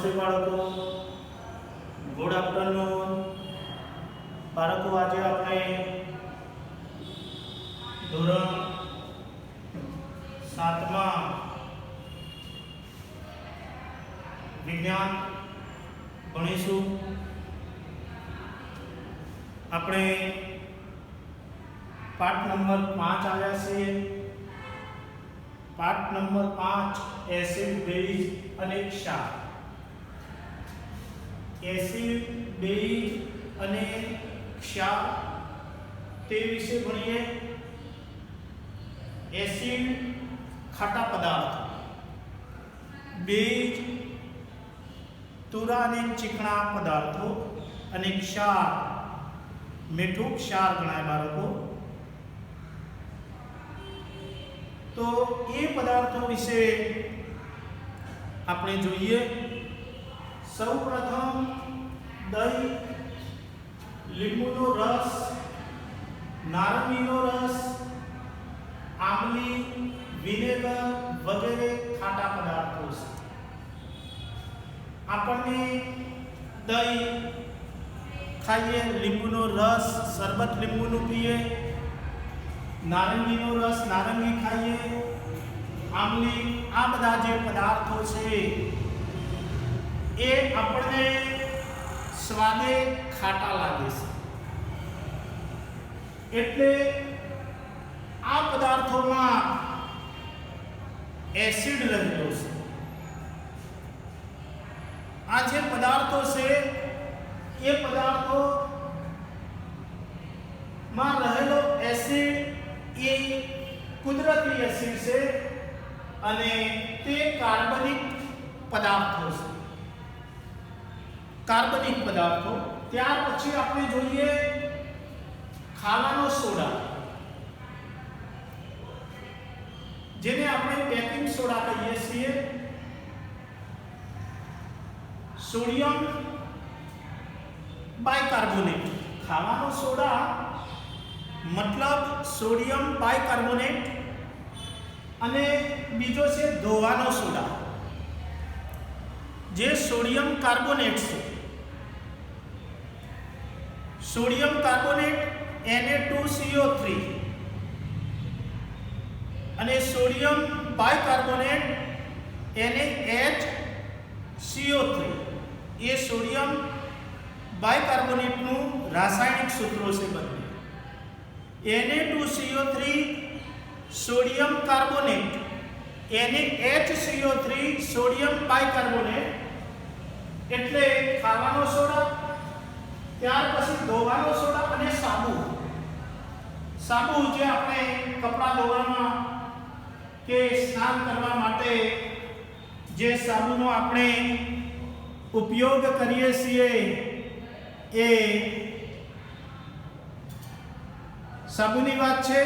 નમસ્તે બાળકો, good afternoon બાળકો। આજે આપણે ધોરણ 7માં વિજ્ઞાન ભણીશું। આપણે પાઠ નંબર 5 આવ્યા છીએ। પાઠ નંબર 5 એસિડ બેઝ અને ક્ષાર। એસિડ બેઝ અને ક્ષાર તે વિશે ભણીએ। એસિડ ખાટા પદાર્થ, બેઝ તુરા અને ચીકણા પદાર્થો અને ક્ષાર મીઠું ક્ષાર ગણાય બાળકો। तो ये पदार्थों विषे आपने जोईए। सर्वप्रथम दही, લીંબુનો રસ, નારંગીનો રસ, આંબલી, વિનેગર વગેરે ખાટા પદાર્થો છે। આપણને દહીં ખાઈએ, લીંબુનો રસ શરબત લીંબુનું પીએ, નારંગીનો રસ નારંગી ખાઈએ, આંબલી, આ બધા જે પદાર્થો છે એ આપણને સ્વાદે ખાટા લાગે છે, એટલે આ પદાર્થોમાં એસિડ રહેલો છે। આ જે પદાર્થો છે એ પદાર્થોમાં રહેલો એસિડ ये कुदरती एसिड से अने ते कार्बनिक पदार्थों से। कार्बनिक पदार्थों त्यार पछी आपणे जोईए खावानो सोडा, जेने आपणे बेकिंग सोडा कहीए छीए। सोडियम बाइकार्बोनेट, खावानो सोडा मतलब सोडियम बाइकार्बोनेट अने बीजो से धोवानो सोडा जे सोडियम कार्बोनेट से। सोडियम कार्बोनेट Na2CO3 अने सोडियम बाइकार्बोनेट NaHCO3। ये सोडियम बाइकार्बोनेट नु रासायनिक सूत्रों से बने। Na2CO3 sodium carbonate, NaHCO3 sodium bicarbonate એટલે ખાવાનો સોડા, ત્યાર પછી ધોવાનો સોડા અને સાબુ। સાબુ જે આપણે કપડા ધોવામાં કે સ્નાન કરવા માટે જે સાબુનો આપણે ઉપયોગ કરીએ છીએ એ साबुनी बात है।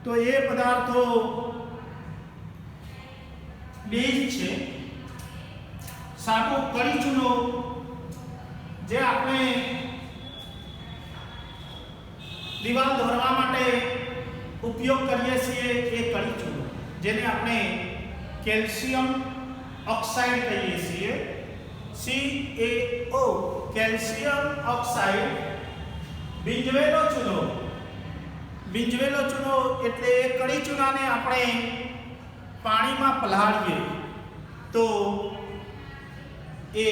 तो ये पदार्थों बेज है। साबु कड़ी चूनो जे आपने दीवार धोरवा माटे उपयोग करीए छीए ए कड़ी चूनो, जेने आपने कैल्शियम ऑक्साइड कहीए छीए, CaO कैल्शियम ऑक्साइड। बींजवेलो चूनो, बींजवेलो चूनो એટલે કડી ચૂનાને આપણે પાણીમાં પલાળીએ તો એ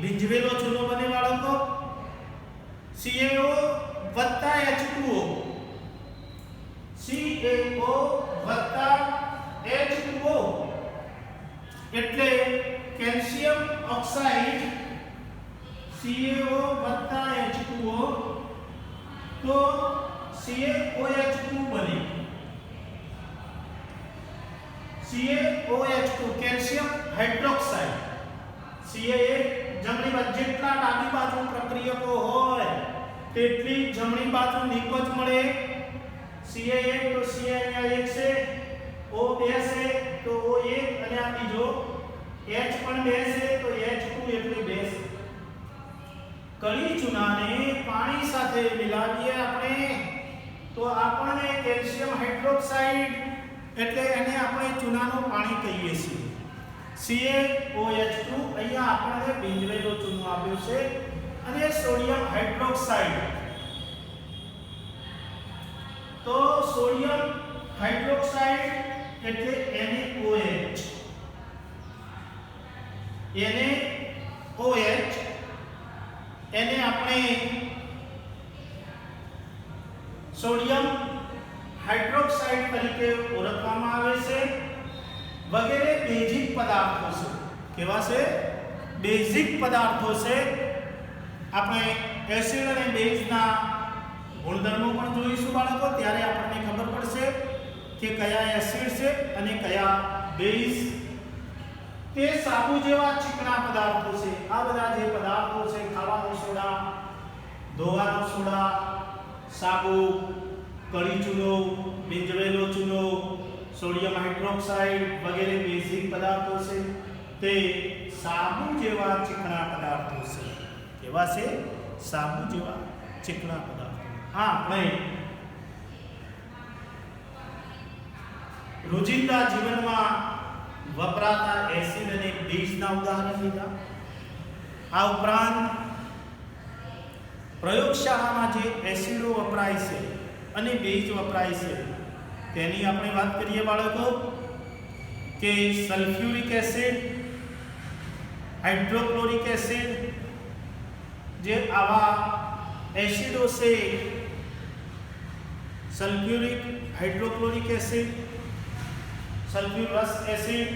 બીંજવેલો ચૂનો બને બાળકો। CaO વત્તા H2O, CaO વત્તા H2O એટલે કેલ્શિયમ ઓક્સાઇડ CaO વત્તા H2O तो CaOH2 बने। CaOH2 calcium hydroxide. Ca जमणी बाजू जेटला डाबी बाजू प्रक्रियको होय तेटली जमणी बाजू निपज मळे। Ca1 तो Ca અહીંયા 1 છે, O2 છે તો O1 અને આ બીજો H પણ 2 છે તો H2 એટલે 2 છે। कड़ी चूना ने पानी साथे मिलावीए आपणे तो आपणे कैल्शियम हाइड्रोक्साइड એટલે એને આપણે ચૂનાનું પાણી કહીએ છીએ। CaOH2 અહીંયા આપણને ભીંજવેલો ચૂનો આપ્યો છે અને સોડિયમ હાઇડ્રોક્સાઇડ, તો સોડિયમ હાઇડ્રોક્સાઇડ એટલે NaOH. NaOH એને આપણે સોડિયમ હાઇડ્રોક્સાઇડ તરીકે ઓળખવામાં આવે છે. વગેરે બેઝિક પદાર્થો છે. કેવા છે? બેઝિક પદાર્થો છે. આપણે એસિડ અને બેઝના ગુણધર્મો પણ જોઈશું બાળકો, ત્યારે આપણને ખબર પડશે કે કયા એસિડ છે અને કયા બેઝ. તે સાબુ જેવા ચીકણા પદાર્થો છે. આ બધા જે પદાર્થો છે, ખાવાનો સોડા, ધોવાનો સોડા, સાબુ, કળી ચૂનો, ભીંજવેલો ચૂનો, સોડિયમ હાઇડ્રોક્સાઇડ વગેરે બેઝિક પદાર્થો છે. તે સાબુ જેવા ચીકણા પદાર્થો છે. કેવા છે? સાબુ જેવા ચીકણા પદાર્થો. આ આપણે રોજિંદા જીવનમાં વપરાતા એસિડ અને બેઝના ઉદાહરણ લીધા. આ ઉપરાંત પ્રયોગશાળામાં જે એસિડો વપરાય છે અને બેઝ વપરાય છે તેની આપણે વાત કરીએ બાળકો, કે સલ્ફ્યુરિક એસિડ, હાઇડ્રોક્લોરિક એસિડ, જે આવા એસિડો છે, સલ્ફ્યુરિક, હાઇડ્રોક્લોરિક એસિડ, સલ્ફ્યુરસ એસિડ,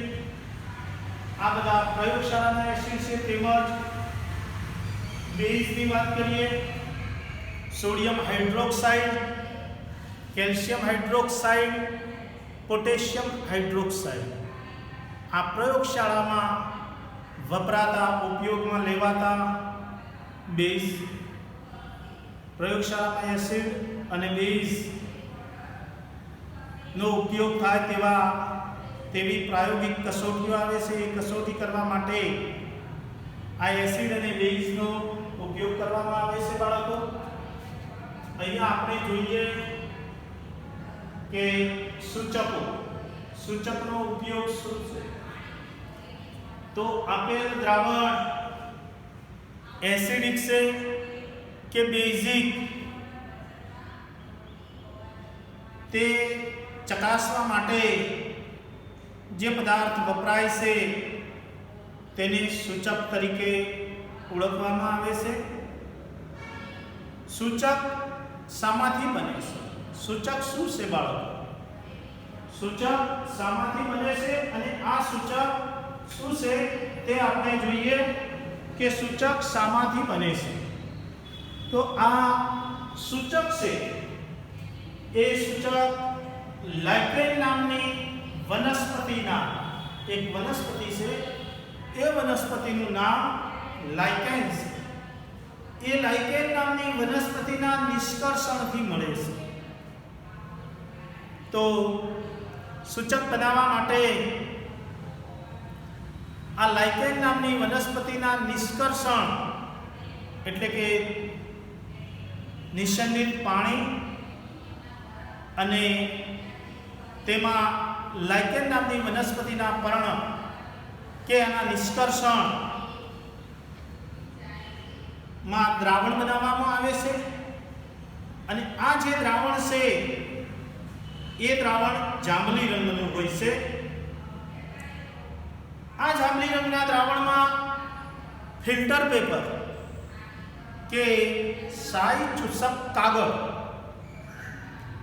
આ બધા પ્રયોગશાળાના એસિડ છે. તેમજ બેઝની વાત કરીએ, sodium hydroxide, calcium hydroxide, potassium hydroxide. આ પ્રયોગશાળામાં વપરાતા, ઉપયોગમાં લેવાતા બેઝ. પ્રયોગશાળામાં એસિડ અને બેઝ નો ઉપયોગ થાય તેવી પ્રાયોગિક કસોટીઓ આવે છે. એ કસોટી કરવા માટે આ એસિડ અને બેઝનો ઉપયોગ કરવામાં આવે છે બાળકો. અહીંયા આપણે જોઈએ કે સૂચકનો ઉપયોગ શું છે. તો આપેલ દ્રાવણ એસિડિક છે કે બેઝિક તે ચકાસવા માટે જે પદાર્થ વપરાય છે તેને સૂચક તરીકે ઓળખવામાં આવે છે. સૂચક શામાંથી બને છે? સૂચક શું છે બાળકો? સૂચક શામાંથી બને છે અને આ સૂચક શું છે તે આપણે જોઈએ કે સૂચક શામાંથી બને છે. તો આ સૂચક છે એ સૂચક લાઇકેન નામની વનસ્પતિના, એક વનસ્પતિ છે, એ વનસ્પતિનું નામ લાઇકેન છે. એ લાઇકેન નામની વનસ્પતિના નિષ્કર્ષણથી મળે છે. તો સૂચક બનાવવા માટે આ લાઇકેન નામની વનસ્પતિના નિષ્કર્ષણ એટલે કે નિસંદિત પાણી અને તેમાં લાઇકેન નામની વનસ્પતિના પર્ણ કે એના નિષ્કર્ષણ માં દ્રાવણ બનાવવામાં આવે છે. અને આ જે દ્રાવણ છે એ દ્રાવણ જાંબલી રંગનું હોય છે. આ જાંબલી રંગના દ્રાવણમાં ફિલ્ટર પેપર કે શાઈ ચૂસક કાગળ,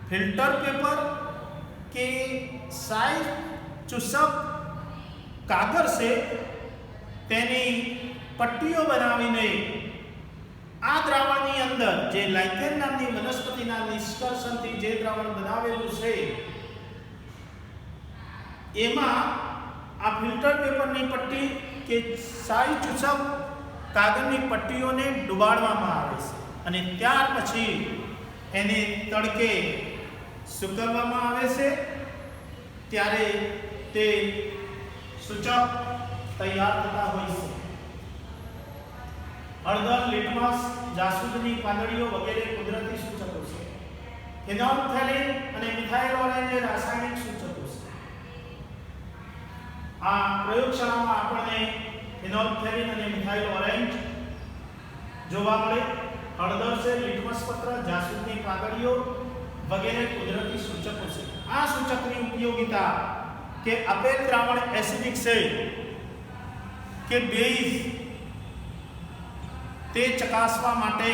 ફિલ્ટર પેપર કે શાઈ ચૂસક કાગળ છે તેની પટ્ટીઓ બનાવીને આ દ્રાવણની અંદર જે લાઇકેન નામની વનસ્પતિના નિષ્કર્ષણથી જે દ્રાવણ બનાવેલું છે એમાં આ ફિલ્ટર પેપરની પટ્ટી કે શાઈ ચૂસક કાગળની પટ્ટીઓને ડુબાડવામાં આવે છે અને ત્યાર પછી એને તડકે સૂકવવામાં આવે છે. ત્યારે તે સૂચક તૈયાર થતા હોય છે. હળદર, લિટમસ, જાસૂદની પાંદડીઓ વગેરે કુદરતી સૂચકો છે. ફિનોલ્ફથેલિન અને મિથાઇલ ઓરેન્જ રાસાયણિક સૂચકો છે. આ પ્રયોગશાળામાં આપણને ફિનોલ્ફથેલિન અને મિથાઇલ ઓરેન્જ જોવા મળે. હળદર છે, લિટમસ પત્ર, જાસૂદની કાગળીઓ વગેરે કુદરતી સૂચકો છે. આ સૂચકની ઉપયોગિતા કે આપેલ દ્રાવણ એસિડિક છે કે બેઝ તે ચકાસવા માટે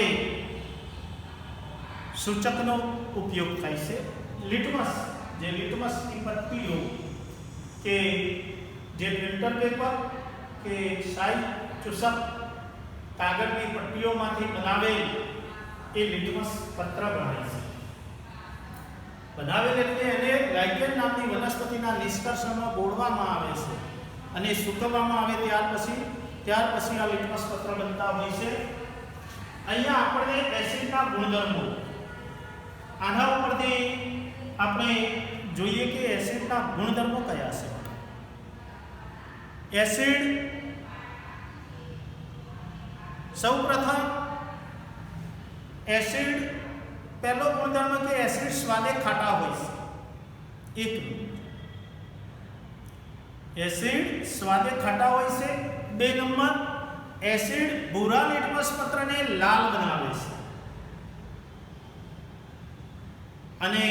સૂચકનો ઉપયોગ થાય છે. લિટમસ, જે લિટમસની પટ્ટીઓ કે જે પ્રિન્ટર પેપર કે શાઈ ચૂસક કાગળની પટ્ટીઓમાંથી બનાવેલ એ લિટમસ પત્ર ગણાય છે. બનાવેલ એટલે એને લાઇકેન નામની વનસ્પતિના નિષ્કર્ષણમાં બોળવામાં આવે છે અને સૂકવવામાં આવે ત્યાર પછી આ લિટમસ પત્ર બનતા હોય છે. અહીંયા આપણને એસિડના ગુણધર્મો આના ઉપરથી આપણે જોઈએ કે એસિડના ગુણધર્મો કયા છે. એસિડ સૌપ્રથમ એસિડ પહેલો ગુણધર્મ કે એસિડ સ્વાદે ખાટા હોય છે. એક એસિડ સ્વાદે ખાટા હોય છે. 2 નંબર એસિડ ભૂરા લિટમસ પત્રને લાલ બનાવે છે અને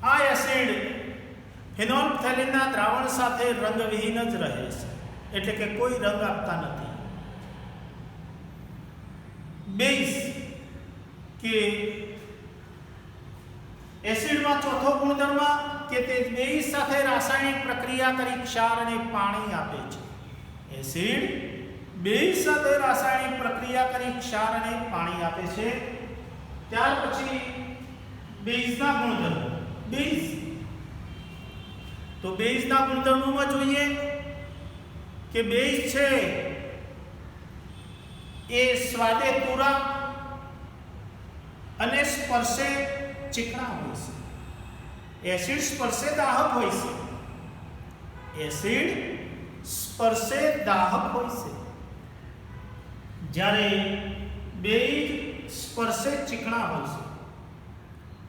આ એસિડ ફિનોલ્ફથેલિનના દ્રાવણ સાથે રંગવિહીન જ રહે છે, એટલે કે કોઈ રંગ આપતા નથી. બેઝ કે એસિડમાં ચોથો ગુણધર્મ કે તે બેઝ સાથે રાસાયણિક પ્રક્રિયા કરી ક્ષાર અને પાણી આપે છે. એસિડ બેઝ સાથે રાસાયણિક પ્રક્રિયા કરી ક્ષાર અને પાણી આપે છે. ત્યાર પછી બેઝના ગુણધર્મો. બેઝ તો બેઝના ગુણધર્મોમાં જોઈએ કે બેઝ છે એ સ્વાદે તુરા અને સ્પર્શે ચીકણા હોય છે. એસિડ સ્પર્શે દાહક હોય છે. એસિડ સ્પર્શે દાહક હોય છે, જ્યારે બેઝ સ્પર્શે ચીકણા હોય છે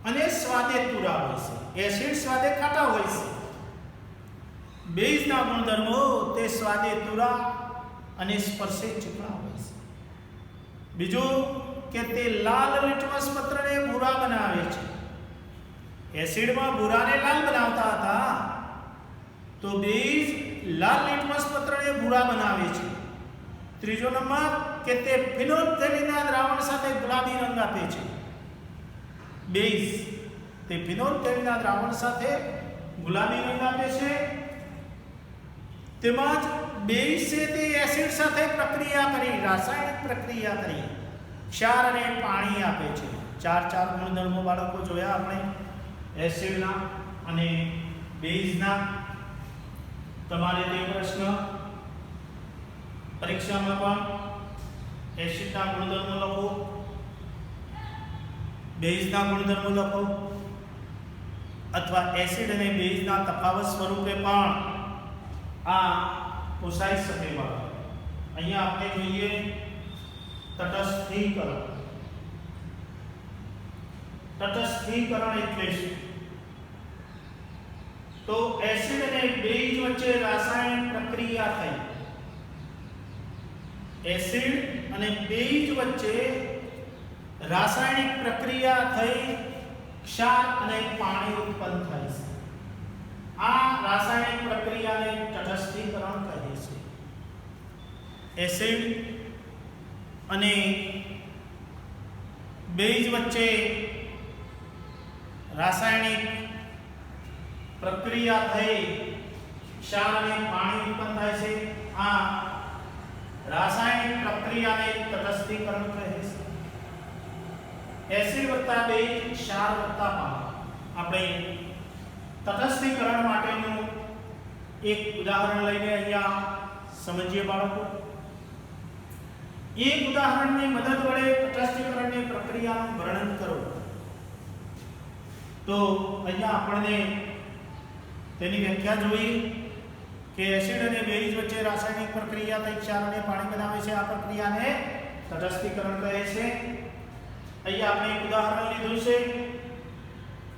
અને સ્વાદે તુરા હોય છે. એસિડ સ્વાદે ખાટા હોય છે. બેઝના ગુણધર્મો તે સ્વાદે તુરા અને સ્પર્શે ચીકણા હોય છે. બીજું કે તે લાલ લિટમસ પત્રને ભૂરા બનાવે છે. એસિડમાં ભૂરાને લાલ બનાવતા હતા તો બેઝ લાલ લિટમસ પત્રને ભૂરા બનાવે છે. ત્રીજો નંબર કે તે ફિનોલ્ફથેલિનના દ્રાવણ સાથે ગુલાબી રંગ આપે છે. બેઝ તે ફિનોલ્ફથેલિનના દ્રાવણ સાથે ગુલાબી રંગ આપે છે. તેમજ બેઝ છે તે એસિડ સાથે પ્રક્રિયા કરી રાસાયણિક પ્રક્રિયા કરી ક્ષાર અને પાણી આપે છે. ચાર ગુણધર્મો બાળકો જોયા આપણે એસિડના અને બેઝના. તમારે તે પ્રશ્ન પરીક્ષામાં પણ એસિડના ગુણધર્મો લખો, બેઝના ગુણધર્મો લખો અથવા એસિડ અને બેઝના તફાવત સ્વરૂપે પણ આ પૂછાઈ શકે. અહીંયા આપણે જોઈએ તટસ્થીકરણ. તટસ્થીકરણ એટલે શું? તો એસિડ અને બેઝ વચ્ચે રાસાયણિક પ્રક્રિયા થઈ. એસિડ અને બેઝ વચ્ચે રાસાયણિક પ્રક્રિયા થઈ ક્ષાર અને પાણી ઉત્પન્ન થાય છે. આ રાસાયણિક પ્રક્રિયાને તટસ્થીકરણ કહે છે. એસિડ અને બેઝ વચ્ચે રાસાયણિક પ્રક્રિયા થઈ ક્ષાર અને પાણી ઉત્પન્ન થાય છે. આ રાસાયણિક પ્રક્રિયાને તટસ્થીકરણ કહે છે. એસિડ વત્તા બેઝ, ક્ષાર વત્તા પાણી. આપણે તટસ્થીકરણ માટેનું એક ઉદાહરણ લઈને અહીંયા સમજીએ બાળકો. એક ઉદાહરણની મદદ વડે તટસ્થીકરણની પ્રક્રિયાનું વર્ણન કરો. તો અહીંયા આપણને તેની વ્યાખ્યા જોઈ કે એસિડ અને બેઝ વચ્ચે રાસાયણિક પ્રક્રિયા થઈ ક્ષાર અને પાણી બનાવે છે. આ પ્રક્રિયાને તટસ્થીકરણ કહે છે. અહીંયા આપણે એક ઉદાહરણ લીધું છે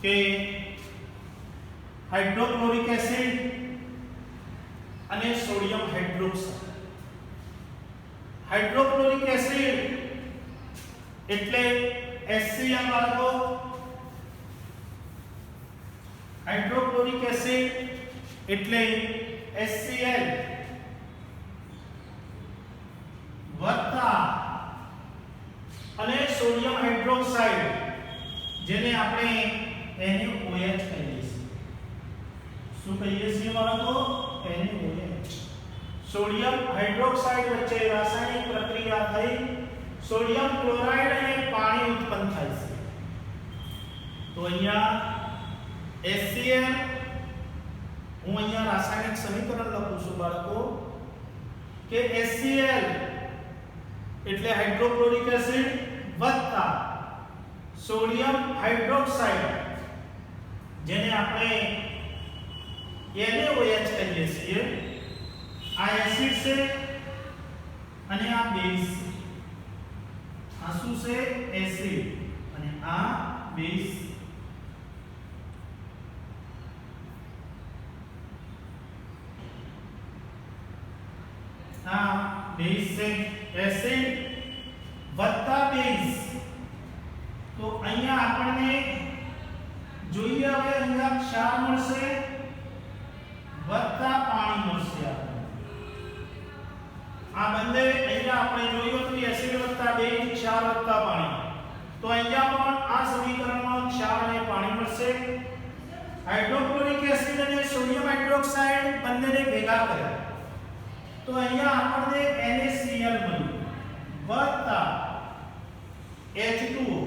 કે હાઇડ્રોક્લોરિક એસિડ અને સોડિયમ હાઇડ્રોક્સાઇડ. હાઇડ્રોક્લોરિક એસિડ એટલે HCl બાળકો. હાઇડ્રોક્લોરિક એસિડ એટલે HCl વત્તા અને સોડિયમ હાઇડ્રોક્સાઇડ જેને આપણે NaOH કહીએ છીએ. શું કહીએ છીએ બાળકો? NaOH. સોડિયમ હાઇડ્રોક્સાઇડ વચ્ચે રાસાયણિક પ્રક્રિયા થઈ સોડિયમ ક્લોરાઇડ અને પાણી ઉત્પન્ન થાય છે. તો અહીંયા HCl હું અહીંયા રાસાયણિક સમીકરણ લખું છું બાળકો કે HCl એટલે હાઇડ્રોક્લોરિક એસિડ વત્તા સોડિયમ હાઇડ્રોક્સાઇડ જેને આપણે NaOH કહીએ છીએ. આ એસિડ છે અને આ બેઝ છે. આ શું છે? એસિડ અને આ બેઝ. આ બેઝ છે એસિડ વત્તા બેઝ. તો અહીંયા આપણને જોઈએ હવે અહીંયા ક્ષાર મળશે વત્તા પાણી મળશે. આ બંને અહીંયા આપણે જોયું તો એસિડ વત્તા બેઝ ક્ષાર વત્તા પાણી. તો અહીંયા પણ આ સમીકરણમાં ક્ષાર અને પાણી મળશે. હાઇડ્રોક્લોરિક એસિડ અને સોડિયમ હાઇડ્રોક્સાઇડ બંનેને ભેગા કર્યા તો અહીંયા આપણને NaCl મળ્યું વત્તા H2O.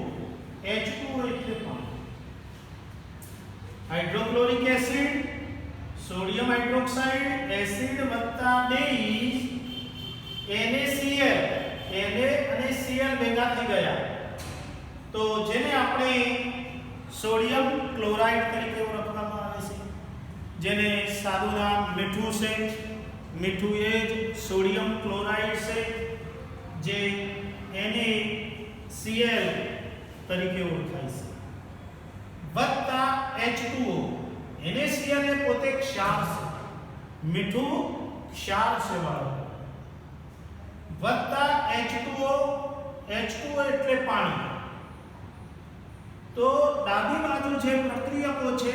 H2O એટલે પાણી. Hydrochloric acid sodium hydroxide acid વત્તા બેઝ NaCl. Na અને Cl ભેગા થઈ ગયા તો જેને આપણે સોડિયમ ક્લોરાઇડ તરીકે ઓળખવામાં આવે છે. જેને સાદું નામ મીઠું છે. મીઠું એ જ સોડિયમ ક્લોરાઇડ છે જે NaCl તરીકે ઓળખાય છે વત્તા H2O. NaCl એ પોતે ક્ષાર છે. મીઠું ક્ષાર છે બાળકો. વત્તા H2O. H2O એટલે પાણી. તો ડાબી બાજુ જે પ્રક્રિયકો છે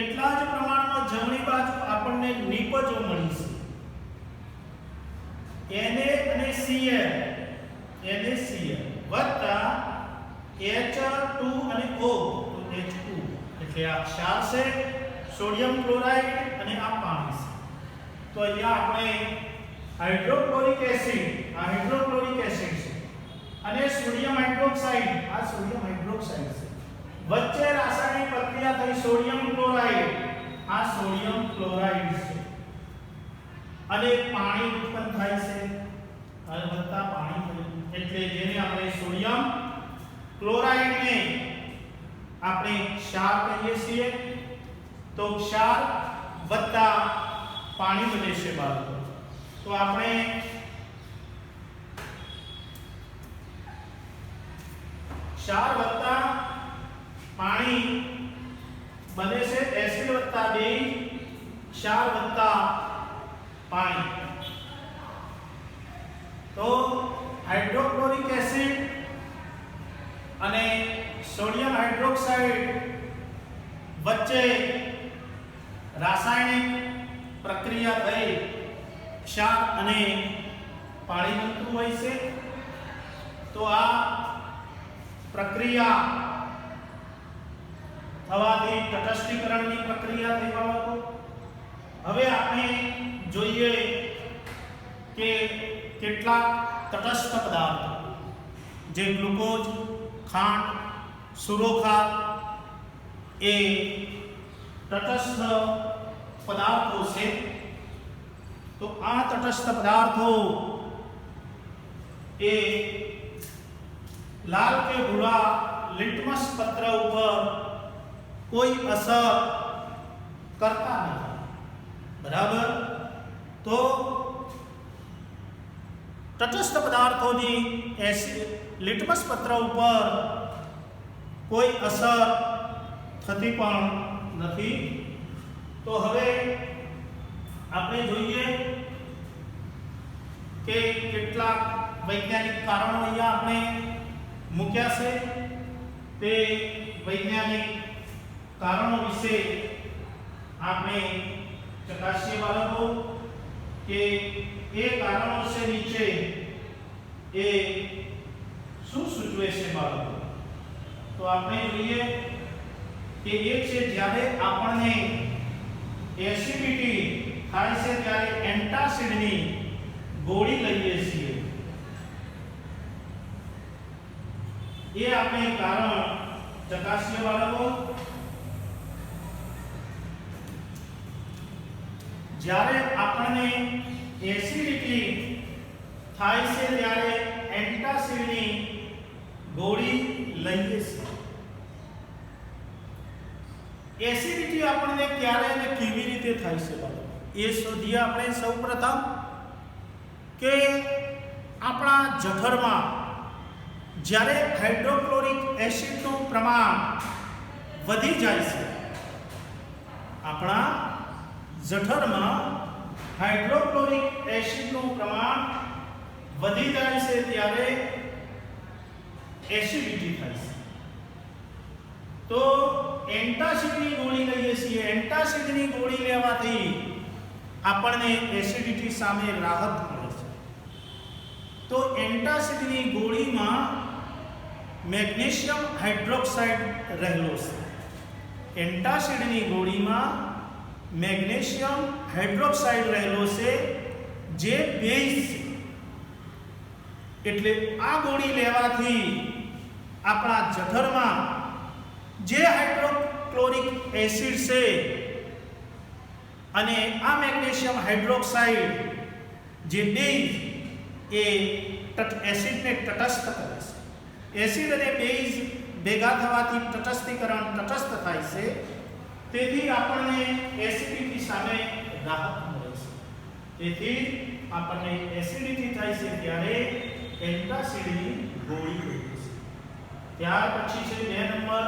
એટલા જ પ્રમાણમાં જમણી બાજુ આપણને નિપજો મળી છે. Na અને Cl. NaCl વત્તા H2 અને O. તો H2 એટલે આ ક્ષાર છે સોડિયમ ક્લોરાઇડ અને આ પાણી છે. તો અહીંયા આપણે હાઇડ્રોક્લોરિક એસિડ આ હાઇડ્રોક્લોરિક એસિડ છે અને સોડિયમ હાઇડ્રોક્સાઇડ આ સોડિયમ હાઇડ્રોક્સાઇડ છે. વચ્ચે રાસાયણિક પ્રક્રિયા થઈ સોડિયમ ક્લોરાઇડ આ સોડિયમ ક્લોરાઇડ છે અને પાણી ઉત્પન્ન થાય છે અને વત્તા પાણી થયું એટલે જેને આપણે સોડિયમ ક્લોરાઇડ ને આપણે ક્ષાર કહીએ છીએ. તો ક્ષાર વત્તા પાણી બને છે બાળકો. તો આપણે ક્ષાર વત્તા પાણી બને છે એસિડ વત્તા બેઝ ક્ષાર વત્તા પાણી. તો હાઇડ્રોક્લોરિક એસિડ અને સોડિયમ હાઇડ્રોક્સાઇડ વચ્ચે રાસાયણિક પ્રક્રિયા થઈ ક્ષાર અને પાણી બનતું હોય છે. તો આ પ્રક્રિયા થવાથી તટસ્થીકરણની પ્રક્રિયા થઈ બાળકો. હવે આપણે જોઈએ કે કેટલાક તટસ્થ પદાર્થો જે ગ્લુકોઝ ખાંડ સુરોખાર એ તટસ્થ પદાર્થો છે. તો આ તટસ્થ પદાર્થો એ લાલ કે ભૂરા લિટમસ પત્ર ઉપર કોઈ અસર કરતા નથી. બરાબર. તો તટસ્થ પદાર્થોની લિટમસ પત્ર ઉપર કોઈ અસર થતી પણ નથી. તો હવે આપણે જોઈએ કે કેટલાક વૈજ્ઞાનિક કારણો અહીંયા આપણે મૂક્યા છે તે વૈજ્ઞાનિક કારણો વિશે આપણે ચકાસીએ બાળકો કે એ કારણો છે નીચે એ શું સૂચવે છે બાળકો. તો આપણે જોઈએ કે એક છે જ્યારે આપણને એસિડિટી થાય છે ત્યારે એન્ટાસિડની ગોળી લઈએ છીએ. એ આપણે કારણ ચકાસીએ બાળકો. જ્યારે આપણને એસિડિટી થાય છે ત્યારે એન્ટાસિડની ગોળી લઈએ છીએ. એસિડિટી આપણને ક્યારે અને કેવી રીતે થાય છે બાળકો એ શોધીએ આપણે સૌપ્રથમ કે આપણા જઠરમાં જ્યારે હાઇડ્રોક્લોરિક એસિડનું પ્રમાણ વધી જાય છે, આપણા જઠરમાં હાઇડ્રોક્લોરિક એસિડનું પ્રમાણ વધી જાય છે ત્યારે એસિડિટી થાય છે. તો એન્ટાસિડની ગોળી લઈએ છીએ. એન્ટાસિડની ગોળી લેવાથી આપણને એસિડિટી સામે રાહત મળે છે. તો એન્ટાસિડની ગોળીમાં મેગ્નેશિયમ હાઇડ્રોક્સાઇડ રહેલો છે. એન્ટાસિડની ગોળીમાં મેગ્નેશિયમ હાઇડ્રોક્સાઇડ રહેલો છે જે બેઝ છે. એટલે આ ગોળી લેવાથી આપણા જઠરમાં જે હાઇડ્રોક્લોરિક એસિડ છે અને આ મેગ્નેશિયમ હાઇડ્રોક્સાઇડ જે બેઝ એ એસિડને તટસ્થ કરે છે. એસિડ અને બેઝ ભેગા થવાથી તટસ્થ થાય છે. તેથી આપણને એસિડિટી સામે રાહત મળે છે. તેથી આપણને એસિડિટી થાય છે ત્યારે એન્ટાસિડની ગોળી લઈએ છીએ. ત્યાર પછી છે 2 નંબર,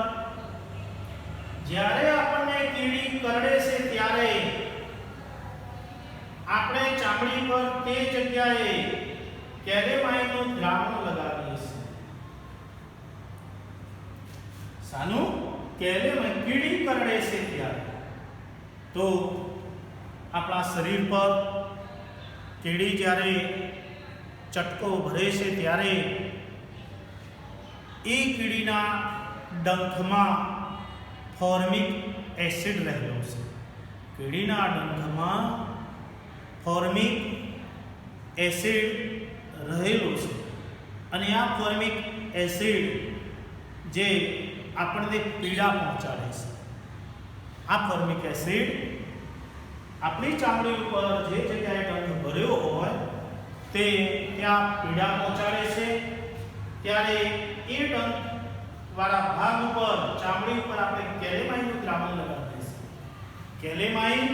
જ્યારે આપણને કીડી કરડે છે ત્યારે આપણે ચામડી પર તે જગ્યાએ કેલેમાઇનનું દ્રાવણ લગાવીએ છીએ. સાનું કેલેમાઇન કીડી કરડે છે ત્યારે તો આપણા શરીર પર કીડી જ્યારે ચટકો ભરે છે ત્યારે એ કીડીના ડંખમાં ફોર્મિક એસિડ રહેલો છે. કીડીના ડંખમાં ફોર્મિક એસિડ રહેલો છે અને આ ફોર્મિક એસિડ જે આપણને પીડા પહોંચાડે છે. આ ફોર્મિક એસિડ આપણી ચામડી ઉપર જે જગ્યાએ ડંખ ભર્યો હોય તે ત્યાં પીડા પહોંચાડે છે. ત્યારે એ ડંખ વાળા ભાગ ઉપર ચામડી ઉપર આપણે કેલેમાઇનનું દ્રાવણ લગાવીએ છીએ. કેલેમાઇન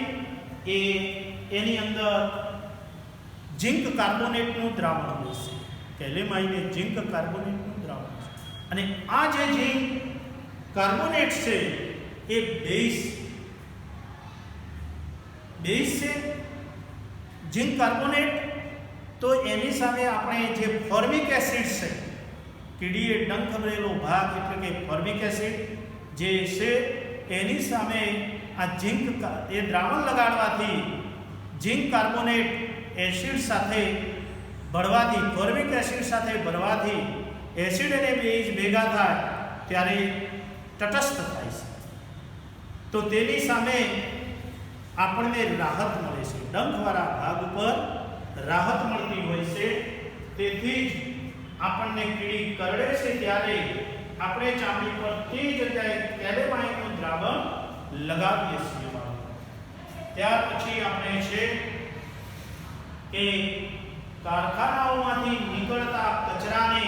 એ એની અંદર ઝિંક કાર્બોનેટનું દ્રાવણ હોય છે. કેલેમાઇન એ ઝિંક કાર્બોનેટનું દ્રાવણ છે અને આ જે ઝિંક કાર્બોનેટ છે એ બેઝ છે. ઝિંક કાર્બોનેટ તો એની સામે આપણે જે ફોર્મિક એસિડ છે, કીડીએ ડંખ ભરેલો ભાગ એટલે કે ફોર્મિક એસિડ જે છે એની સામે આ ઝિંક એ દ્રાવણ લગાડવાથી ઝિંક કાર્બોનેટ એસિડ સાથે ભળવાથી ફોર્મિક એસિડ સાથે ભળવાથી એસિડ અને બેઝ ભેગા થાય ત્યારે તટસ્થ થાય છે. તો તેની સામે આપણને રાહત મળે છે. ડંખવાળા ભાગ ઉપર રાહત મળતી હોય છે. તેથી જ આપણને કીડી કરડે છે ત્યારે આપણે ચામડી પર તે જગ્યાએ કેલેમાઇનનું દ્રાવણ લગાવીએ છીએ. ત્યાર પછી આપણે છે કે કારખાનાઓમાંથી નીકળતા કચરાને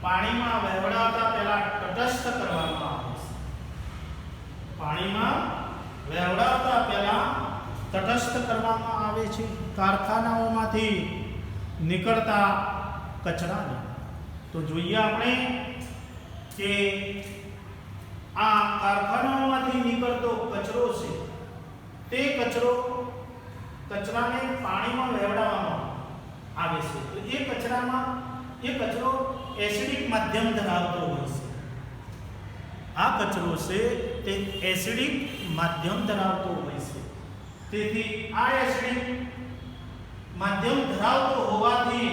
પાણીમાં વહેવડાવતા પહેલા તટસ્થ કરવામાં આવે છે. પાણીમાં વહેવડાવતા પહેલા તટસ્થ કરવામાં આવે છે. કારખાનાઓમાંથી નીકળતા કચરાને તો જોઈએ આપણે કે આ કારખાનાઓમાંથી નીકળતો કચરો છે તે કચરો કચરાને પાણીમાં વહેવડાવવામાં આવે છે તો એ કચરો એસિડિક માધ્યમ ધરાવતો હોય છે. આ કચરો છે તે એસિડિક માધ્યમ ધરાવતો હોય છે. તેથી આ એસિડિક માધ્યમ ધરાવતો હોવાથી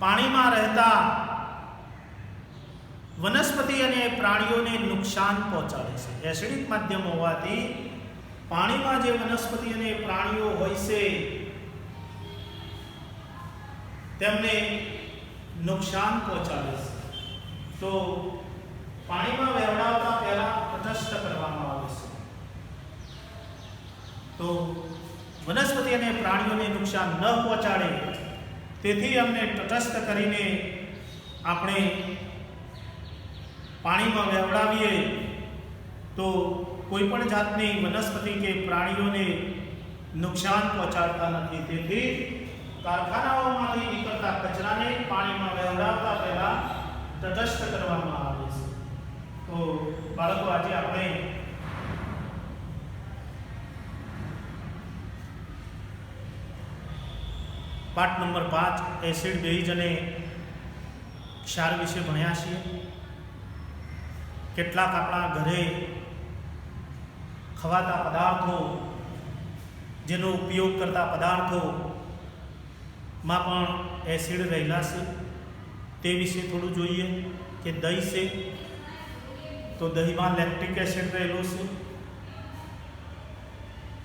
પાણીમાં રહેતા વનસ્પતિ અને પ્રાણીઓને નુકસાન પહોંચાડે છે. એસિડિક માધ્યમ હોવાથી પાણીમાં જે વનસ્પતિ અને પ્રાણીઓ હોય છે તેમને નુકસાન પહોંચાડે છે. તો પાણીમાં વહેવડાવતા પહેલા તટસ્થ કરવામાં આવે છે. તો વનસ્પતિ અને પ્રાણીઓને નુકસાન ન પહોંચાડે તેથી અમને તટસ્થ કરીને આપણે પાણીમાં વહેવડાવીએ તો કોઈ પણ જાતની વનસ્પતિ કે પ્રાણીઓને નુકસાન પહોંચાડતા નથી. તેથી કારખાનાઓમાંથી નીકળતા કચરાને પાણીમાં વહેવડાવતા પહેલા તટસ્થ કરવામાં આવે છે. તો બાળકો આજે આપણે પાઠ નંબર 5 એસિડ બેઝ અને ક્ષાર વિશે ભણ્યા છીએ. કેટલાક આપણા ઘરે ખવાતા પદાર્થો જેનો ઉપયોગ કરતા પદાર્થોમાં પણ એસિડ રહેલા છે તે વિશે થોડું જોઈએ. કે દહીં છે તો દહીંમાં લેક્ટિક એસિડ રહેલો છે.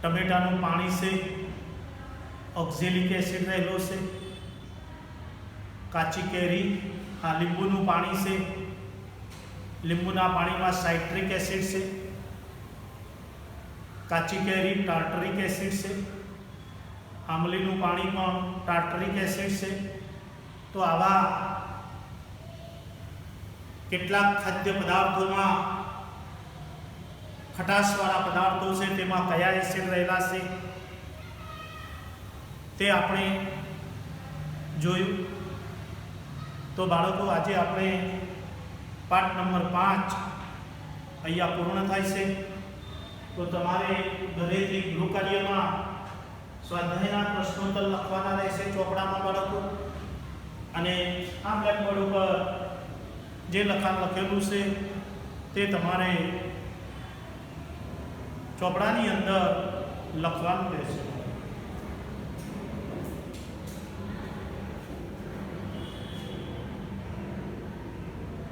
ટમેટાનું પાણી છે ઓક્ઝેલિક એસિડ રહેલો છે. કાચી કેરી લીંબુનું પાણી છે લીંબુના પાણીમાં સાઇટ્રિક એસિડ છે. કાચી કેરી ટાર્ટરિક એસિડ છે. આંબલીનું પાણી પણ ટાર્ટરિક એસિડ છે. તો આવા કેટલાક ખાદ્ય પદાર્થોમાં ખટાશવાળા પદાર્થો છે તેમાં કયા એસિડ રહેલા છે તે આપણે જોયું. તો બાળકો આજે આપણે પાઠ નંબર 5 અહીંયા પૂર્ણ થાય છે. તો તમારે ઘરેથી ગૃહકાર્યમાં સ્વાધ્યાયના પ્રશ્નોત્તર લખવાના રહેશે ચોપડામાં બાળકો. અને આ બ્લેકબોર્ડ ઉપર જે લખાણ લખેલું છે તે તમારે ચોપડાની અંદર લખવાનું રહેશે.